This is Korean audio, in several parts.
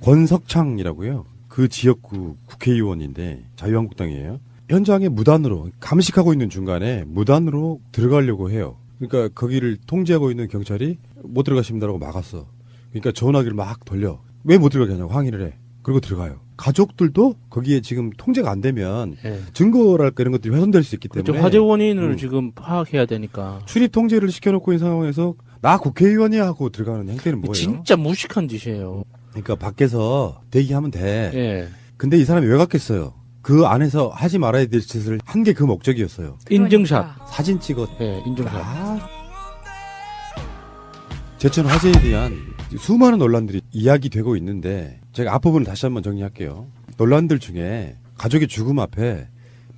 권석창이라고요. 그 지역구 국회의원인데 자유한국당이에요. 현장에 무단으로 감식하고 있는 중간에 무단으로 들어가려고 해요. 그러니까 거기를 통제하고 있는 경찰이 못 들어가십니다라고 막았어. 그러니까 전화기를 막 돌려. 왜 못 들어가게 하냐고 항의를 해. 그리고 들어가요. 가족들도 거기에 지금 통제가 안 되면 예. 증거랄까 이런 것들이 훼손될 수 있기 때문에 그렇죠. 화재 원인을 지금 파악해야 되니까. 출입 통제를 시켜놓고 있는 상황에서 나 국회의원이야 하고 들어가는 행태는 뭐예요? 진짜 무식한 짓이에요. 그러니까 밖에서 대기하면 돼. 예. 근데 이 사람이 왜 갔겠어요? 그 안에서 하지 말아야 될 짓을 한 게 그 목적이었어요. 인증샷. 사진 찍었. 예, 인증샷. 제천 화재에 대한 수많은 논란들이 이야기되고 있는데 제가 앞부분을 다시 한번 정리할게요. 논란들 중에 가족의 죽음 앞에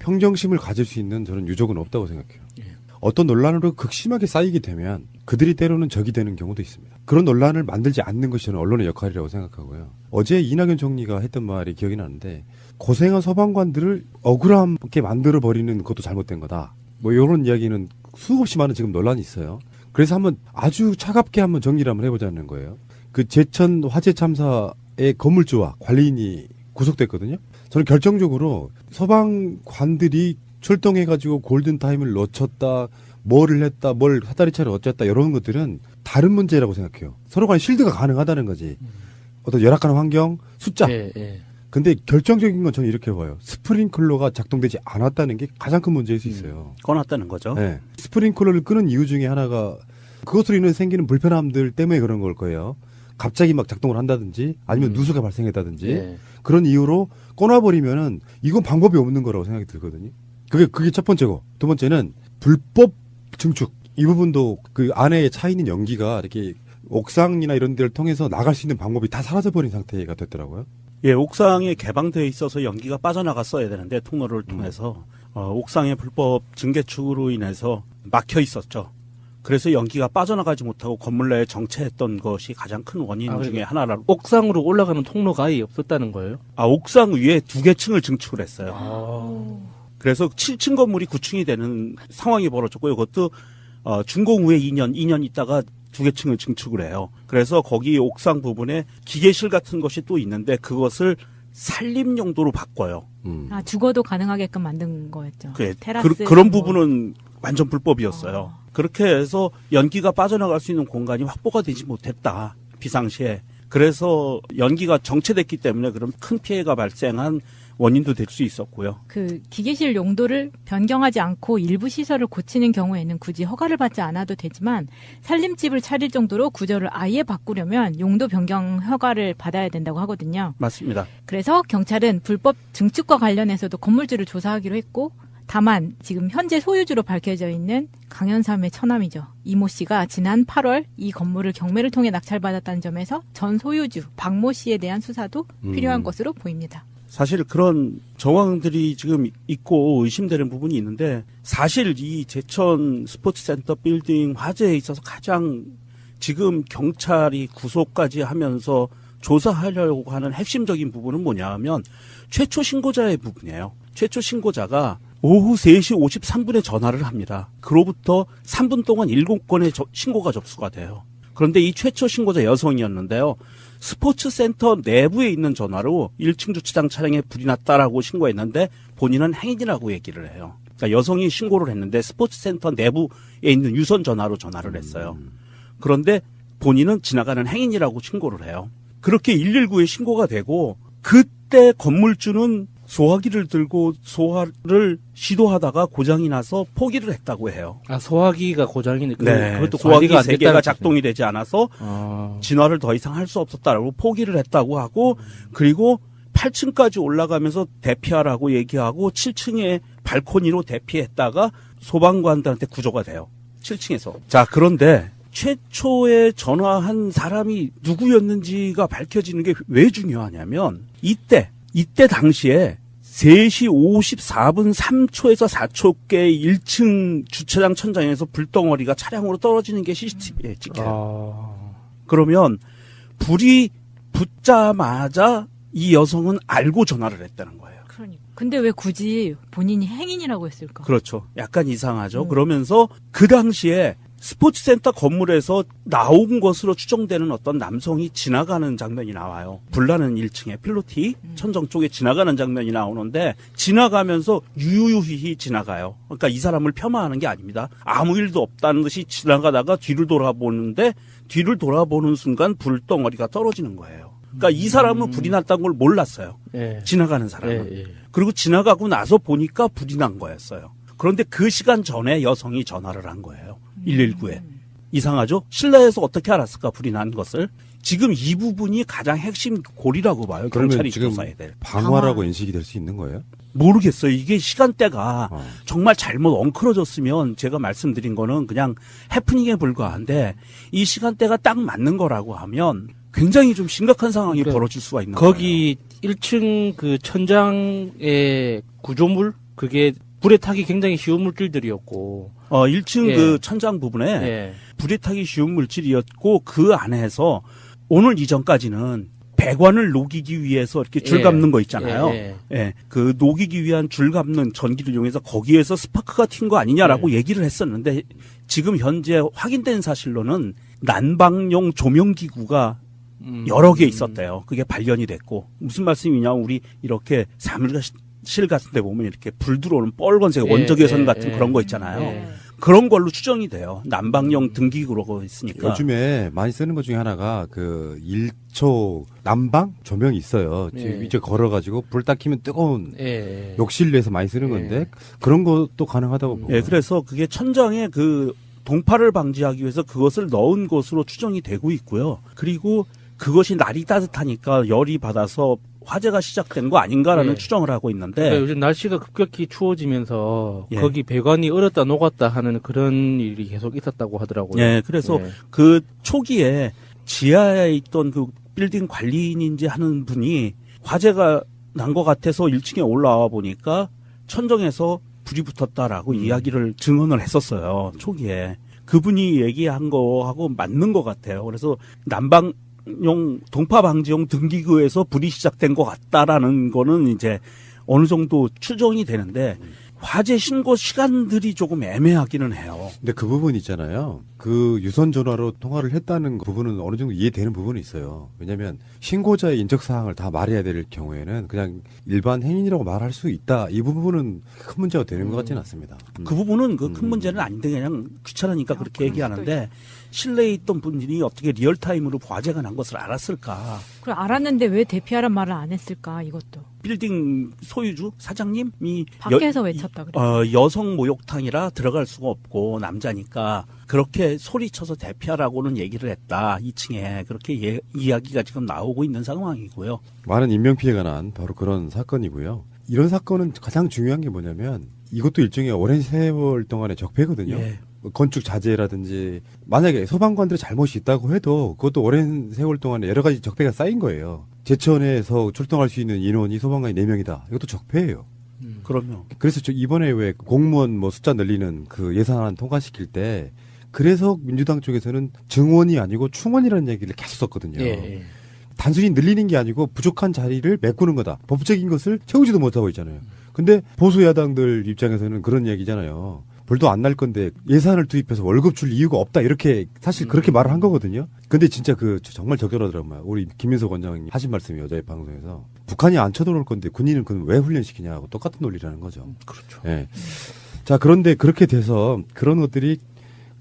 평정심을 가질 수 있는 저는 유족은 없다고 생각해요. 예. 어떤 논란으로 극심하게 쌓이게 되면 그들이 때로는 적이 되는 경우도 있습니다. 그런 논란을 만들지 않는 것이 저는 언론의 역할이라고 생각하고요. 어제 이낙연 총리가 했던 말이 기억이 나는데 고생한 소방관들을 억울하게 만들어버리는 것도 잘못된 거다. 뭐 이런 이야기는 수없이 많은 지금 논란이 있어요. 그래서 한번 아주 차갑게 한번 정리를 한번 해보자는 거예요. 그 제천 화재 참사의 건물주와 관리인이 구속됐거든요. 저는 결정적으로 소방관들이 출동해가지고 골든타임을 놓쳤다, 뭐를 했다, 뭘 사다리차를 어쨌다 이런 것들은 다른 문제라고 생각해요. 서로 간에 실드가 가능하다는 거지. 어떤 열악한 환경, 숫자. 예, 예. 근데 결정적인 건 저는 이렇게 봐요. 스프링클러가 작동되지 않았다는 게 가장 큰 문제일 수 있어요. 꺼놨다는 거죠. 네. 스프링클러를 끄는 이유 중에 하나가 그것으로 인해 생기는 불편함들 때문에 그런 걸 거예요. 갑자기 막 작동을 한다든지 아니면 누수가 발생했다든지 예. 그런 이유로 꺼놔버리면은 이건 방법이 없는 거라고 생각이 들거든요. 그게 첫 번째고 두 번째는 불법 증축. 이 부분도 그 안에 차 있는 연기가 이렇게 옥상이나 이런 데를 통해서 나갈 수 있는 방법이 다 사라져버린 상태가 됐더라고요. 예, 옥상에 개방되어 있어서 연기가 빠져나갔어야 되는데 통로를 통해서 옥상의 불법 증개축으로 인해서 막혀 있었죠. 그래서 연기가 빠져나가지 못하고 건물 내에 정체했던 것이 가장 큰 원인 중에 하나라고. 옥상으로 올라가는 통로가 아예 없었다는 거예요? 옥상 위에 2개 층을 증축을 했어요. 아. 그래서 7층 건물이 9층이 되는 상황이 벌어졌고요. 그것도 준공 후에 2년 있다가 2개 층을 증축을 해요. 그래서 거기 옥상 부분에 기계실 같은 것이 또 있는데 그것을 살림 용도로 바꿔요. 아, 주거도 가능하게끔 만든 거였죠. 테라스 그런 부분은 완전 불법이었어요. 그렇게 해서 연기가 빠져나갈 수 있는 공간이 확보가 되지 못했다. 비상시에. 그래서 연기가 정체됐기 때문에 그런 큰 피해가 발생한 원인도 될 수 있었고요. 그 기계실 용도를 변경하지 않고 일부 시설을 고치는 경우에는 굳이 허가를 받지 않아도 되지만 살림집을 차릴 정도로 구조를 아예 바꾸려면 용도 변경 허가를 받아야 된다고 하거든요. 맞습니다. 그래서 경찰은 불법 증축과 관련해서도 건물주를 조사하기로 했고 다만 지금 현재 소유주로 밝혀져 있는 강현삼의 처남이죠. 이모 씨가 지난 8월 이 건물을 경매를 통해 낙찰받았다는 점에서 전 소유주 박모 씨에 대한 수사도 필요한 것으로 보입니다. 사실 그런 정황들이 지금 있고 의심되는 부분이 있는데 사실 이 제천 스포츠센터 빌딩 화재에 있어서 가장 지금 경찰이 구속까지 하면서 조사하려고 하는 핵심적인 부분은 뭐냐 하면 최초 신고자의 부분이에요. 최초 신고자가 오후 3시 53분에 전화를 합니다. 그로부터 3분 동안 7건의 신고가 접수가 돼요. 그런데 이 최초 신고자 여성이었는데요. 스포츠센터 내부에 있는 전화로 1층 주차장 차량에 불이 났다라고 신고했는데 본인은 행인이라고 얘기를 해요. 그러니까 여성이 신고를 했는데 스포츠센터 내부에 있는 유선 전화로 전화를 했어요. 그런데 본인은 지나가는 행인이라고 신고를 해요. 그렇게 119에 신고가 되고 그때 건물주는 소화기를 들고 소화를 시도하다가 고장이 나서 포기를 했다고 해요. 아, 소화기가 고장이네. 네, 그것도 소화기 관리가 안 3개가 됐다는 작동이 되지 않아서 진화를 더 이상 할 수 없었다라고 포기를 했다고 하고 그리고 8층까지 올라가면서 대피하라고 얘기하고 7층에 발코니로 대피했다가 소방관들한테 구조가 돼요. 7층에서. 자, 그런데 최초에 전화한 사람이 누구였는지가 밝혀지는 게 왜 중요하냐면 이때 당시에 3시 54분 3초에서 4초께 1층 주차장 천장에서 불덩어리가 차량으로 떨어지는 게 CCTV에 찍혀요. 그러면 불이 붙자마자 이 여성은 알고 전화를 했다는 거예요. 그러니까. 근데 왜 굳이 본인이 행인이라고 했을까? 그렇죠. 약간 이상하죠. 그러면서 그 당시에 스포츠센터 건물에서 나온 것으로 추정되는 어떤 남성이 지나가는 장면이 나와요. 불나는 1층에 필로티 천정 쪽에 지나가는 장면이 나오는데 지나가면서 유유히 지나가요. 그러니까 이 사람을 폄하하는 게 아닙니다. 아무 일도 없다는 듯이 지나가다가 뒤를 돌아보는데 뒤를 돌아보는 순간 불덩어리가 떨어지는 거예요. 그러니까 이 사람은 불이 났다는 걸 몰랐어요. 예. 지나가는 사람은. 예. 그리고 지나가고 나서 보니까 불이 난 거였어요. 그런데 그 시간 전에 여성이 전화를 한 거예요. 119에. 이상하죠? 실내에서 어떻게 알았을까, 불이 난 것을. 지금 이 부분이 가장 핵심 골이라고 봐요. 그러면 경찰이 지금 조사해야 될. 방화라고 방화. 인식이 될 수 있는 거예요? 모르겠어요. 이게 시간대가 어. 정말 잘못 엉클어졌으면 제가 말씀드린 거는 그냥 해프닝에 불과한데 이 시간대가 딱 맞는 거라고 하면 굉장히 좀 심각한 상황이 그러니까 벌어질 수가 있는 거예요. 거기 1층 그 천장의 구조물 그게 불에 타기 굉장히 쉬운 물질들이었고 1층 예. 그 천장 부분에 예. 불에 타기 쉬운 물질이었고 그 안에서 오늘 이전까지는 배관을 녹이기 위해서 이렇게 줄 예. 감는 거 있잖아요. 예. 예, 그 녹이기 위한 줄 감는 전기를 이용해서 거기에서 스파크가 튄 거 아니냐라고 얘기를 했었는데 지금 현재 확인된 사실로는 난방용 조명기구가 여러 개 있었대요. 그게 발견이 됐고 무슨 말씀이냐 우리 이렇게 사무실 같은 데 보면 이렇게 불 들어오는 빨간색 예, 원적외선 예, 같은 예. 그런 거 있잖아요. 예. 그런 걸로 추정이 돼요. 난방용 등기구로 있으니까. 요즘에 많이 쓰는 것 중에 하나가 그 1초 난방 조명이 있어요. 지금 예. 이제 걸어가지고 불 딱 켜면 뜨거운 예. 욕실내에서 많이 쓰는 건데 그런 것도 가능하다고 보고. 예, 그래서 그게 천장에 그 동파를 방지하기 위해서 그것을 넣은 것으로 추정이 되고 있고요. 그리고 그것이 날이 따뜻하니까 열이 받아서 화재가 시작된 거 아닌가라는 예. 추정을 하고 있는데 그러니까 요즘 날씨가 급격히 추워지면서 예. 거기 배관이 얼었다 녹았다 하는 그런 일이 계속 있었다고 하더라고요. 예, 그래서 예. 그 초기에 지하에 있던 그 빌딩 관리인인지 하는 분이 화재가 난 것 같아서 1층에 올라와 보니까 천정에서 불이 붙었다라고 이야기를 증언을 했었어요. 초기에. 그분이 얘기한 거하고 맞는 것 같아요. 그래서 난방용 동파 방지용 등기구에서 불이 시작된 것 같다라는 거는 이제 어느 정도 추정이 되는데 화재 신고 시간들이 조금 애매하기는 해요. 근데 그 부분 있잖아요. 그 유선 전화로 통화를 했다는 부분은 어느 정도 이해되는 부분이 있어요. 왜냐하면 신고자의 인적 사항을 다 말해야 될 경우에는 그냥 일반 행인이라고 말할 수 있다. 이 부분은 큰 문제가 되는 것 같지는 않습니다. 그 부분은 그 큰 문제는 아닌데 그냥 귀찮으니까 그렇게 그럴 얘기하는데 실내에 있던 분들이 어떻게 리얼타임으로 화재가 난 것을 알았을까? 그걸 알았는데 왜 대피하란 말을 안 했을까 이것도. 빌딩 소유주 사장님이 밖에서 외쳤다 그래. 여성 목욕탕이라 들어갈 수가 없고 남자니까 그렇게 소리쳐서 대피하라고는 얘기를 했다. 2층에 그렇게 이야기가 지금 나오고 있는 상황이고요. 많은 인명피해가 난 바로 그런 사건이고요. 이런 사건은 가장 중요한 게 뭐냐면 이것도 일종의 오랜 세월 동안의 적폐거든요. 예. 건축 자재라든지 만약에 소방관들의 잘못이 있다고 해도 그것도 오랜 세월 동안에 여러 가지 적폐가 쌓인 거예요. 제천에서 출동할 수 있는 인원이 소방관이 4명이다. 이것도 적폐예요. 그러면 그래서 이번에 왜 공무원 뭐 숫자 늘리는 그 예산안 통과시킬 때 그래서 민주당 쪽에서는 증원이 아니고 충원이라는 얘기를 계속 썼거든요. 예. 단순히 늘리는 게 아니고 부족한 자리를 메꾸는 거다. 법적인 것을 채우지도 못하고 있잖아요. 근데 보수 야당들 입장에서는 그런 얘기잖아요. 불도 안 날 건데 예산을 투입해서 월급 줄 이유가 없다. 이렇게 사실 그렇게 말을 한 거거든요. 근데 진짜 그 정말 적절하더라고요. 우리 김민석 원장님 하신 말씀이 어제 방송에서 북한이 안 쳐들어올 건데 군인은 그건 왜 훈련시키냐고 똑같은 논리라는 거죠. 그렇죠. 예. 자, 그런데 그렇게 돼서 그런 것들이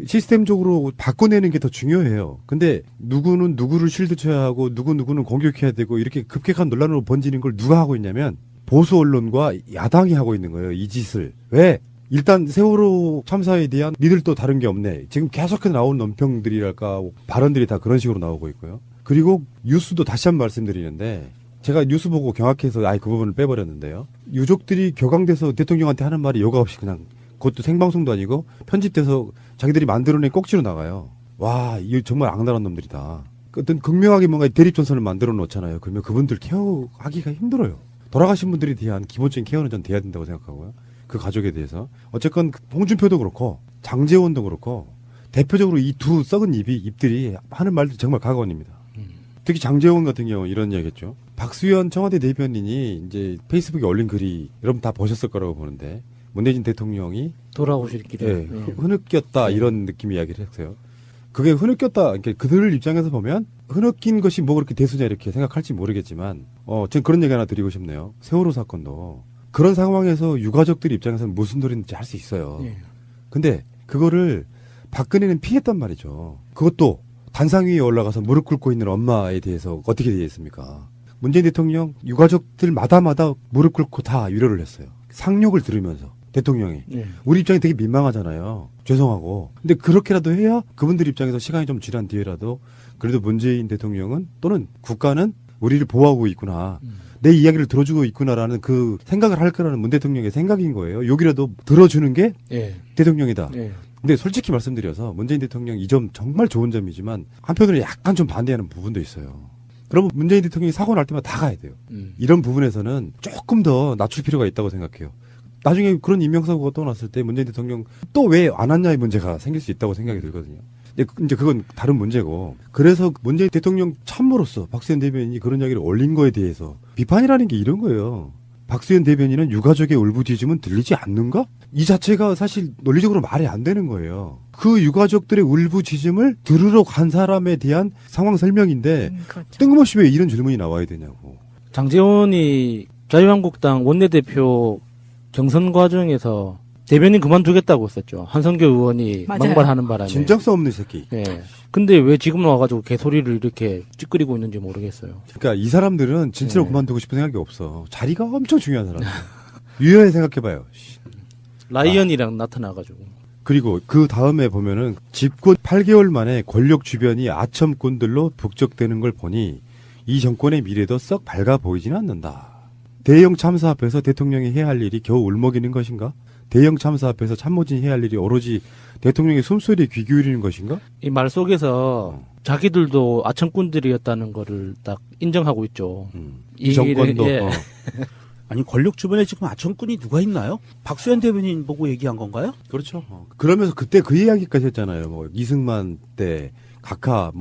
시스템적으로 바꿔내는 게 더 중요해요. 근데 누구는 누구를 실드 쳐야 하고 누구는 공격해야 되고 이렇게 급격한 논란으로 번지는 걸 누가 하고 있냐면 보수 언론과 야당이 하고 있는 거예요. 이 짓을. 왜? 일단 세월호 참사에 대한 니들 또 다른 게 없네. 지금 계속해서 나오는 논평들이랄까 발언들이 다 그런 식으로 나오고 있고요. 그리고 뉴스도 다시 한번 말씀드리는데 제가 뉴스 보고 경악해서 아예 그 부분을 빼버렸는데요. 유족들이 격앙돼서 대통령한테 하는 말이 여과 없이 그냥 그것도 생방송도 아니고 편집돼서 자기들이 만들어낸 꼭지로 나가요. 와, 이거 정말 악랄한 놈들이다. 어떤 극명하게 뭔가 대립전선을 만들어 놓잖아요. 그러면 그분들 케어하기가 힘들어요. 돌아가신 분들에 대한 기본적인 케어는 전 돼야 된다고 생각하고요. 그 가족에 대해서. 어쨌건 홍준표도 그렇고 장제원도 그렇고 대표적으로 이 두 썩은 입들이 하는 말도 정말 가관입니다. 특히 장제원 같은 경우 이런 얘기했죠. 박수현 청와대 대변인이 이제 페이스북에 올린 글이 여러분 다 보셨을 거라고 보는데 문재인 대통령이 돌아오실 길에. 예, 흐느꼈다 이런 느낌 이야기를 했어요. 그게 흐느꼈다, 그러니까 그들 입장에서 보면 흐느낀 것이 뭐 그렇게 대수냐 이렇게 생각할지 모르겠지만, 저는 그런 얘기 하나 드리고 싶네요. 세월호 사건도 그런 상황에서 유가족들 입장에서는 무슨 소리인지 할 수 있어요. 예. 근데 그거를 박근혜는 피했단 말이죠. 그것도 단상 위에 올라가서 무릎 꿇고 있는 엄마에 대해서 어떻게 되겠습니까? 문재인 대통령 유가족들마다 무릎 꿇고 다 위로를 했어요. 상욕을 들으면서 대통령이. 예. 우리 입장이 되게 민망하잖아요. 죄송하고. 근데 그렇게라도 해야 그분들 입장에서 시간이 좀 지난 뒤에라도 그래도 문재인 대통령은 또는 국가는 우리를 보호하고 있구나. 내 이야기를 들어주고 있구나라는 그 생각을 할 거라는 문 대통령의 생각인 거예요. 여기라도 들어주는 게 예. 대통령이다. 예. 근데 솔직히 말씀드려서 문재인 대통령 이 점 정말 좋은 점이지만 한편으로 약간 좀 반대하는 부분도 있어요. 그러면 문재인 대통령이 사고 날 때마다 다 가야 돼요. 이런 부분에서는 조금 더 낮출 필요가 있다고 생각해요. 나중에 그런 인명사고가 또 났을 때 문재인 대통령 또 왜 안 왔냐의 문제가 생길 수 있다고 생각이 들거든요. 근데 이제 그건 다른 문제고. 그래서 문재인 대통령 참모로서 박수현 대변인이 그런 이야기를 올린 거에 대해서 비판이라는 게 이런 거예요. 박수현 대변인은 유가족의 울부짖음은 들리지 않는가? 이 자체가 사실 논리적으로 말이 안 되는 거예요. 그 유가족들의 울부짖음을 들으러 간 사람에 대한 상황 설명인데 그렇죠. 뜬금없이 왜 이런 질문이 나와야 되냐고. 장제원이 자유한국당 원내대표 경선 과정에서 대변인 그만두겠다고 했었죠. 한성교 의원이 맞아요. 막말하는 바람에. 진정성 없는 새끼. 예. 근데 왜 지금 와가지고 개소리를 이렇게 찌끄리고 있는지 모르겠어요. 그러니까 이 사람들은 진짜로 네. 그만두고 싶은 생각이 없어. 자리가 엄청 중요한 사람들. 유연히 생각해봐요. 라이언이랑 나타나가지고. 그리고 그 다음에 보면은 집권 8개월 만에 권력 주변이 아첨꾼들로 북적대는 걸 보니 이 정권의 미래도 썩 밝아 보이지는 않는다. 대형 참사 앞에서 대통령이 해야 할 일이 겨우 울먹이는 것인가? 대형 참사 앞에서 참모진이 해야 할 일이 오로지 대통령의 숨소리에 귀 기울이는 것인가? 이 말 속에서 자기들도 아청꾼들이었다는 거를 딱 인정하고 있죠. 이 정권도. 예. 아니 권력 주변에 지금 아청꾼이 누가 있나요? 박수현 대변인 보고 얘기한 건가요? 그렇죠. 그러면서 그때 그 이야기까지 했잖아요. 뭐 이승만 때 각하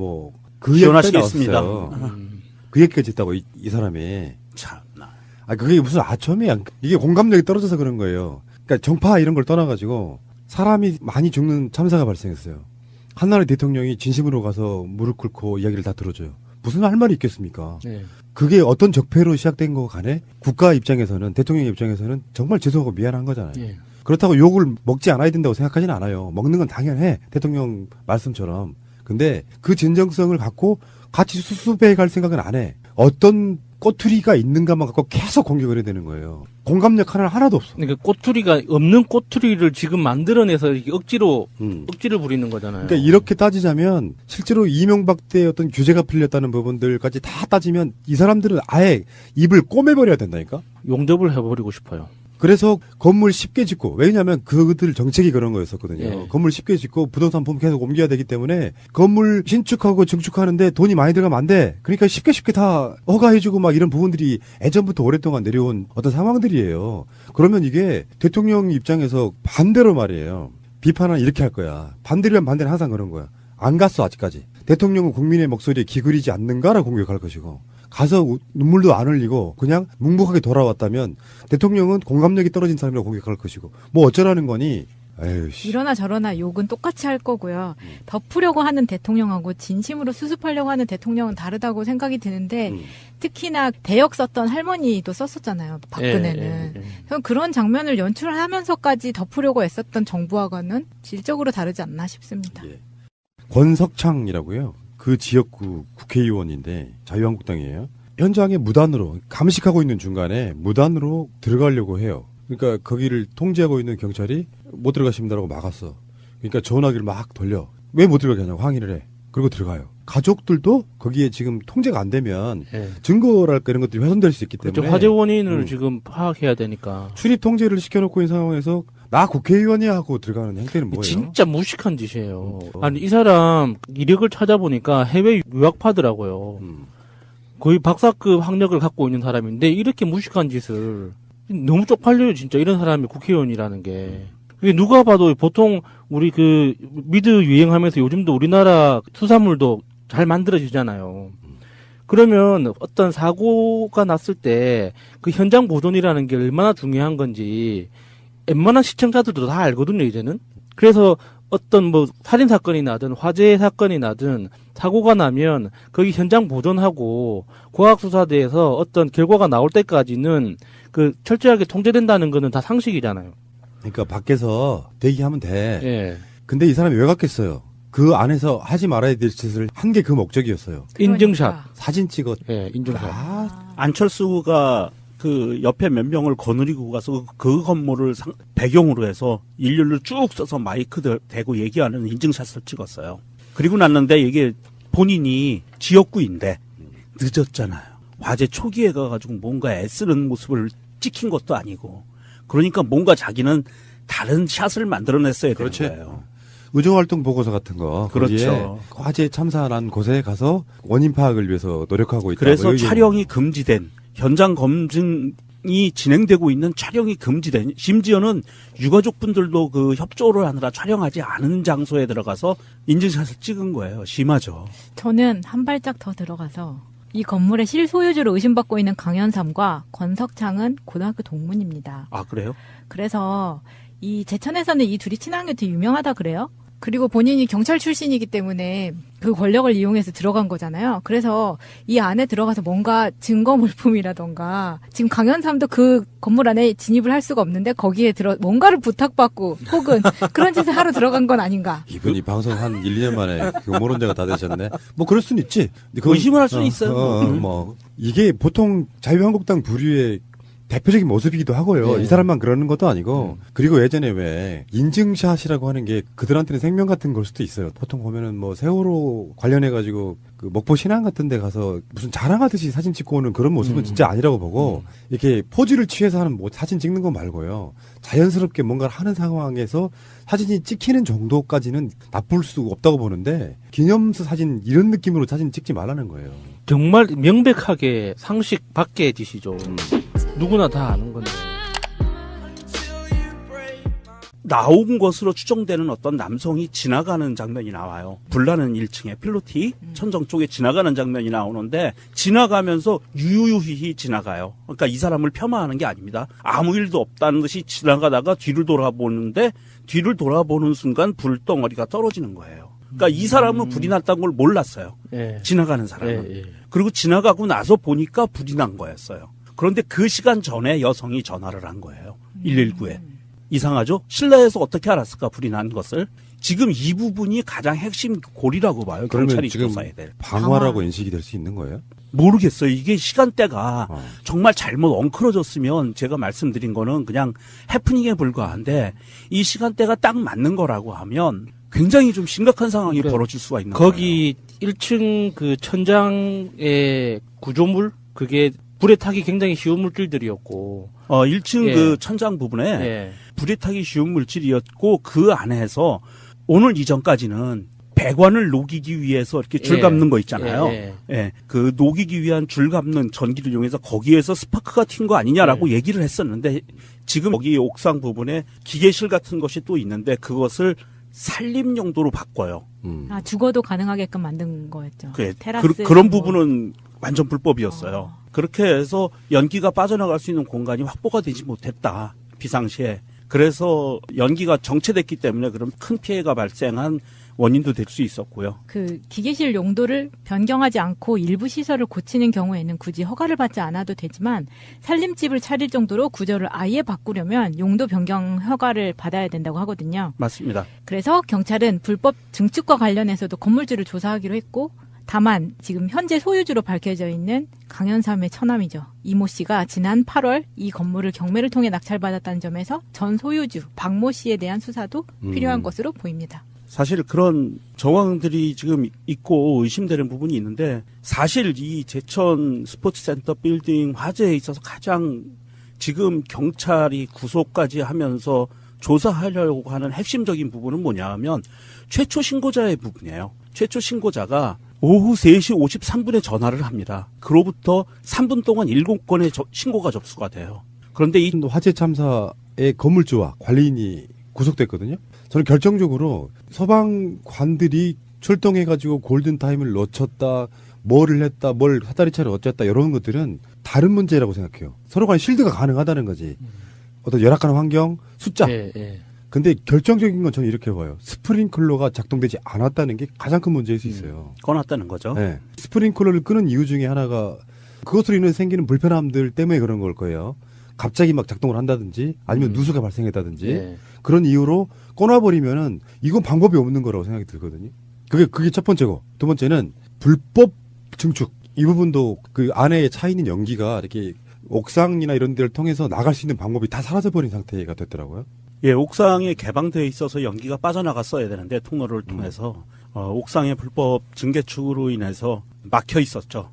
그 얘기까지 지원하시겠습니다. 나왔어요. 그 얘기까지 했다고 이 사람이. 참나. 아 그게 무슨 아첨이야. 이게 공감력이 떨어져서 그런 거예요. 그러니까 정파 이런 걸 떠나가지고 사람이 많이 죽는 참사가 발생했어요. 한나라의 대통령이 진심으로 가서 무릎 꿇고 이야기를 다 들어줘요. 무슨 할 말이 있겠습니까? 예. 그게 어떤 적폐로 시작된 거 간에 국가 입장에서는 대통령 입장에서는 정말 죄송하고 미안한 거잖아요. 예. 그렇다고 욕을 먹지 않아야 된다고 생각하지는 않아요. 먹는 건 당연해. 대통령 말씀처럼. 근데 그 진정성을 갖고 같이 수습해 갈 생각은 안 해. 어떤 꼬투리가 있는가만 갖고 계속 공격을 해야 되는 거예요. 공감력 하나도 없어. 그러니까 꼬투리가 없는 꼬투리를 지금 만들어내서 이렇게 억지를 부리는 거잖아요. 그러니까 이렇게 따지자면 실제로 이명박 때 어떤 규제가 풀렸다는 부분들까지 다 따지면 이 사람들은 아예 입을 꼬매버려야 된다니까? 용접을 해버리고 싶어요. 그래서 건물 쉽게 짓고, 왜냐하면 그들 정책이 그런 거였었거든요. 예. 건물 쉽게 짓고 부동산 품 계속 옮겨야 되기 때문에 건물 신축하고 증축하는데 돈이 많이 들어가면 안 돼. 그러니까 쉽게 다 허가해주고 막 이런 부분들이 예전부터 오랫동안 내려온 어떤 상황들이에요. 그러면 이게 대통령 입장에서 반대로 말이에요. 비판은 이렇게 할 거야. 반대면 반대는 항상 그런 거야. 안 갔어 아직까지. 대통령은 국민의 목소리에 기울이지 않는가라고 공격할 것이고 가서 눈물도 안 흘리고 그냥 묵묵하게 돌아왔다면 대통령은 공감력이 떨어진 사람이라고 공격할 것이고 뭐 어쩌라는 거니. 에휴, 씨. 이러나 저러나 욕은 똑같이 할 거고요. 덮으려고 하는 대통령하고 진심으로 수습하려고 하는 대통령은 다르다고 생각이 드는데 특히나 대역 썼던 할머니도 썼었잖아요. 박근혜는. 예. 저는 그런 장면을 연출하면서까지 덮으려고 애썼던 정부하고는 질적으로 다르지 않나 싶습니다. 예. 권석창이라고요. 그 지역구 국회의원인데 자유한국당이에요. 현장에 무단으로 감식하고 있는 중간에 무단으로 들어가려고 해요. 그러니까 거기를 통제하고 있는 경찰이 못 들어가십니다라고 막았어. 그러니까 전화기를 막 돌려. 왜 못 들어가게 하냐고 항의를 해. 그리고 들어가요. 가족들도 거기에 지금 통제가 안 되면 예. 증거랄까 이런 것들이 훼손될 수 있기 때문에 그렇죠. 화재 원인을 지금 파악해야 되니까. 출입 통제를 시켜놓고 있는 상황에서 나 국회의원이야 하고 들어가는 행태는 뭐예요? 진짜 무식한 짓이에요. 아니, 이 사람 이력을 찾아보니까 해외 유학파더라고요. 거의 박사급 학력을 갖고 있는 사람인데 이렇게 무식한 짓을 너무 쪽팔려요, 진짜. 이런 사람이 국회의원이라는 게. 그게 누가 봐도 보통 우리 그 미드 유행하면서 요즘도 우리나라 수산물도 잘 만들어지잖아요. 그러면 어떤 사고가 났을 때 그 현장 보존이라는 게 얼마나 중요한 건지 웬만한 시청자들도 다 알거든요, 이제는. 그래서 어떤 뭐 살인 사건이 나든 화재 사건이 나든 사고가 나면 거기 현장 보존하고 과학수사대에서 어떤 결과가 나올 때까지는 그 철저하게 통제된다는 거는 다 상식이잖아요. 그러니까 밖에서 대기하면 돼. 예. 근데 이 사람이 왜 갔겠어요? 그 안에서 하지 말아야 될 짓을 한 게 그 목적이었어요. 인증샷. 그러니까. 사진 찍어. 예, 인증샷. 안철수가 그 옆에 몇 명을 거느리고 가서 그 건물을 배경으로 해서 일렬로 쭉 써서 마이크 대고 얘기하는 인증샷을 찍었어요. 그리고 났는데 이게 본인이 지역구인데 늦었잖아요. 화재 초기에 가가지고 뭔가 애쓰는 모습을 찍힌 것도 아니고 그러니까 뭔가 자기는 다른 샷을 만들어냈어야 되는 그렇지. 거예요. 의정활동 보고서 같은 거. 그렇죠. 거기에 화재 참사난 곳에 가서 원인 파악을 위해서 노력하고 있다. 그래서 뭐 이런 촬영이 금지된 현장 검증이 진행되고 있는 촬영이 금지된 심지어는 유가족분들도 그 협조를 하느라 촬영하지 않은 장소에 들어가서 인증샷을 찍은 거예요. 심하죠. 저는 한 발짝 더 들어가서 이 건물의 실소유주로 의심받고 있는 강현삼과 권석창은 고등학교 동문입니다. 아 그래요? 그래서 이 제천에서는 이 둘이 친한 게 되게 유명하다 그래요. 그리고 본인이 경찰 출신이기 때문에 그 권력을 이용해서 들어간 거잖아요. 그래서 이 안에 들어가서 뭔가 증거 물품이라던가 지금 강현삼도 그 건물 안에 진입을 할 수가 없는데 거기에 뭔가를 부탁받고 혹은 그런 짓을 하러 들어간 건 아닌가. 이분이 방송 한 1, 2년 만에 음모론자가 다 되셨네. 뭐 그럴 수는 있지. 근데 그건- 의심을 할 수는 있어요. 뭐 이게 보통 자유한국당 부류의 대표적인 모습이기도 하고요. 네. 이 사람만 그러는 것도 아니고. 그리고 예전에 왜 인증샷이라고 하는 게 그들한테는 생명 같은 걸 수도 있어요. 보통 보면은 뭐 세월호 관련해가지고 그 목포 신안 같은 데 가서 무슨 자랑하듯이 사진 찍고 오는 그런 모습은 진짜 아니라고 보고 이렇게 포즈를 취해서 하는 뭐 사진 찍는 거 말고요. 자연스럽게 뭔가를 하는 상황에서 사진이 찍히는 정도까지는 나쁠 수 없다고 보는데 기념수 사진 이런 느낌으로 사진 찍지 말라는 거예요. 정말 명백하게 상식 밖의 짓이죠. 누구나 다 아는 건데. 나온 것으로 추정되는 어떤 남성이 지나가는 장면이 나와요. 불나는 1층에 필로티 천정 쪽에 지나가는 장면이 나오는데 지나가면서 유유히 지나가요. 그러니까 이 사람을 폄하하는 게 아닙니다. 아무 일도 없다는 듯이 지나가다가 뒤를 돌아보는데 뒤를 돌아보는 순간 불덩어리가 떨어지는 거예요. 그러니까 이 사람은 불이 났다는 걸 몰랐어요. 예. 지나가는 사람은. 예. 그리고 지나가고 나서 보니까 불이 난 거였어요. 그런데 그 시간 전에 여성이 전화를 한 거예요. 119에. 이상하죠? 실내에서 어떻게 알았을까 불이 난 것을. 지금 이 부분이 가장 핵심 골이라고 봐요. 그러면 경찰이 지금 조사해야 될. 방화라고 방화. 인식이 될 수 있는 거예요? 모르겠어요. 이게 시간대가 어. 정말 잘못 엉클어졌으면 제가 말씀드린 거는 그냥 해프닝에 불과한데 이 시간대가 딱 맞는 거라고 하면 굉장히 좀 심각한 상황이 그러니까 벌어질 수가 있는 거예요. 거기 1층 그 천장의 구조물 그게 불에 타기 굉장히 쉬운 물질들이었고. 1층 예. 그 천장 부분에 예. 불에 타기 쉬운 물질이었고 그 안에서 오늘 이전까지는 배관을 녹이기 위해서 이렇게 줄 예. 감는 거 있잖아요. 예, 예. 그 녹이기 위한 줄 감는 전기를 이용해서 거기에서 스파크가 튄 거 아니냐라고 얘기를 했었는데 지금 여기 옥상 부분에 기계실 같은 것이 또 있는데 그것을 살림 용도로 바꿔요. 아, 죽어도 가능하게끔 만든 거였죠. 테라스. 그런 뭐. 부분은 완전 불법이었어요. 그렇게 해서 연기가 빠져나갈 수 있는 공간이 확보가 되지 못했다. 비상시에. 그래서 연기가 정체됐기 때문에 그런 큰 피해가 발생한 원인도 될 수 있었고요. 그 기계실 용도를 변경하지 않고 일부 시설을 고치는 경우에는 굳이 허가를 받지 않아도 되지만 살림집을 차릴 정도로 구조를 아예 바꾸려면 용도 변경 허가를 받아야 된다고 하거든요. 맞습니다. 그래서 경찰은 불법 증축과 관련해서도 건물주를 조사하기로 했고 다만 지금 현재 소유주로 밝혀져 있는 강현삼의 처남이죠. 이모 씨가 지난 8월 이 건물을 경매를 통해 낙찰받았다는 점에서 전 소유주 박모 씨에 대한 수사도 필요한 것으로 보입니다. 사실 그런 정황들이 지금 있고 의심되는 부분이 있는데 사실 이 제천 스포츠센터 빌딩 화재에 있어서 가장 지금 경찰이 구속까지 하면서 조사하려고 하는 핵심적인 부분은 뭐냐 하면 최초 신고자의 부분이에요. 최초 신고자가 오후 3시 53분에 전화를 합니다. 그로부터 3분 동안 7건의 신고가 접수가 돼요. 그런데 이 화재 참사의 건물주와 관리인이 구속됐거든요. 저는 결정적으로 소방관들이 출동해가지고 골든타임을 놓쳤다, 뭐를 했다, 뭘 사다리차를 어쨌다 이런 것들은 다른 문제라고 생각해요. 서로 간에 실드가 가능하다는 거지. 어떤 열악한 환경, 숫자. 예, 예. 근데 결정적인 건 저는 이렇게 봐요. 스프링클러가 작동되지 않았다는 게 가장 큰 문제일 수 있어요. 꺼놨다는 거죠. 네. 스프링클러를 끄는 이유 중에 하나가 그것으로 인해 생기는 불편함들 때문에 그런 걸 거예요. 갑자기 막 작동을 한다든지 아니면 누수가 발생했다든지 예. 그런 이유로 꺼놔버리면은 이건 방법이 없는 거라고 생각이 들거든요. 그게 첫 번째고 두 번째는 불법 증축 이 부분도 그 안에 차 있는 연기가 이렇게 옥상이나 이런 데를 통해서 나갈 수 있는 방법이 다 사라져버린 상태가 됐더라고요. 예, 옥상에 개방되어 있어서 연기가 빠져나갔어야 되는데 통로를 통해서 옥상의 불법 증개축으로 인해서 막혀 있었죠.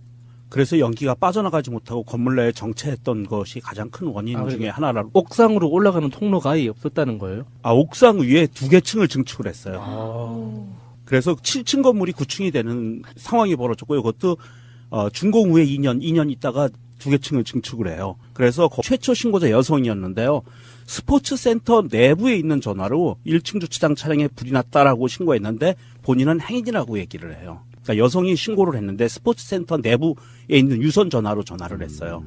그래서 연기가 빠져나가지 못하고 건물 내에 정체했던 것이 가장 큰 원인 아, 중에 하나라고. 옥상으로 올라가는 통로가 아예 없었다는 거예요? 옥상 위에 2개 층을 증축을 했어요. 아. 그래서 7층 건물이 9층이 되는 상황이 벌어졌고요. 그것도 준공 후에 2년 있다가 2개 층을 증축을 해요. 그래서 최초 신고자 여성이었는데요. 스포츠센터 내부에 있는 전화로 1층 주차장 차량에 불이 났다라고 신고했는데 본인은 행인이라고 얘기를 해요. 그러니까 여성이 신고를 했는데 스포츠센터 내부에 있는 유선 전화로 전화를 했어요.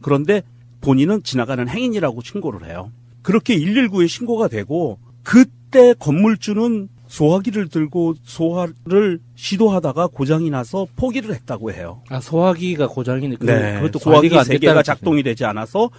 그런데 본인은 지나가는 행인이라고 신고를 해요. 그렇게 119에 신고가 되고 그때 건물주는 소화기를 들고 소화를 시도하다가 고장이 나서 포기를 했다고 해요. 아, 소화기가 고장이네. 그것도 소화기 관리가 안 3개가 됐다는 작동이 되지 않아서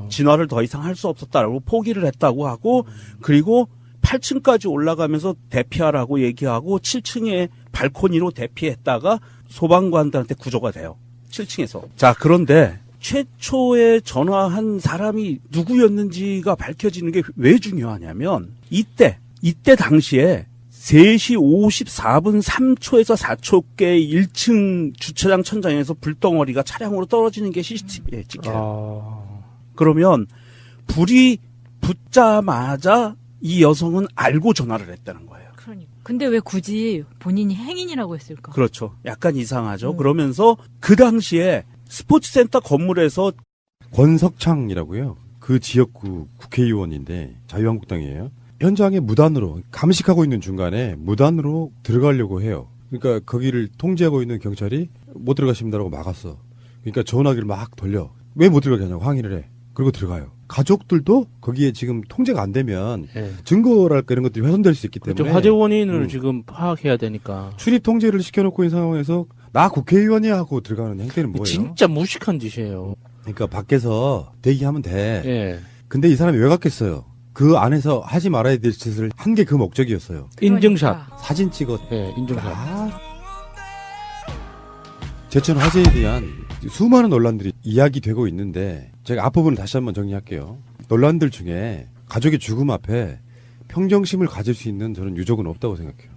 진화를 더 이상 할 수 없었다라고 포기를 했다고 하고 그리고 8층까지 올라가면서 대피하라고 얘기하고 7층에 발코니로 대피했다가 소방관들한테 구조가 돼요. 7층에서. 자, 그런데 최초에 전화한 사람이 누구였는지가 밝혀지는 게 왜 중요하냐면 이때 당시에 3시 54분 3초에서 4초께 1층 주차장 천장에서 불덩어리가 차량으로 떨어지는 게 CCTV에 찍혀요. 그러면 불이 붙자마자 이 여성은 알고 전화를 했다는 거예요. 그러니까. 근데 왜 굳이 본인이 행인이라고 했을까? 그렇죠. 약간 이상하죠. 그러면서 그 당시에 스포츠센터 건물에서 권석창이라고요. 그 지역구 국회의원인데 자유한국당이에요. 현장에 무단으로 감식하고 있는 중간에 무단으로 들어가려고 해요. 그러니까 거기를 통제하고 있는 경찰이 못 들어가십니다라고 막았어. 그러니까 전화기를 막 돌려. 왜 못 들어가게 하냐고 항의를 해. 그리고 들어가요. 가족들도 거기에 지금 통제가 안 되면 예. 증거랄까 이런 것들이 훼손될 수 있기 때문에 그렇죠. 화재 원인을 지금 파악해야 되니까. 출입 통제를 시켜놓고 있는 상황에서 나 국회의원이야 하고 들어가는 행태는 뭐예요? 진짜 무식한 짓이에요. 그러니까 밖에서 대기하면 돼. 예. 근데 이 사람이 왜 갔겠어요? 그 안에서 하지 말아야 될 짓을 한 게 그 목적이었어요. 인증샷. 그러니까. 사진 찍어. 예, 인증샷. 제천 화재에 대한 수많은 논란들이 이야기되고 있는데 제가 앞부분을 다시 한번 정리할게요. 논란들 중에 가족의 죽음 앞에 평정심을 가질 수 있는 저는 유족은 없다고 생각해요.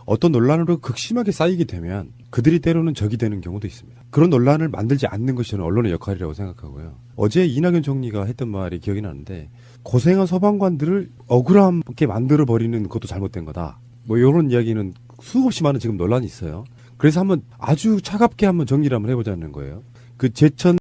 어떤 논란으로 극심하게 쌓이게 되면 그들이 때로는 적이 되는 경우도 있습니다. 그런 논란을 만들지 않는 것이 저는 언론의 역할이라고 생각하고요. 어제 이낙연 총리가 했던 말이 기억이 나는데 고생한 소방관들을 억울하게 만들어버리는 것도 잘못된 거다. 뭐 이런 이야기는 수없이 많은 지금 논란이 있어요. 그래서 한번 아주 차갑게 한번 정리를 한번 해보자는 거예요. 그 제천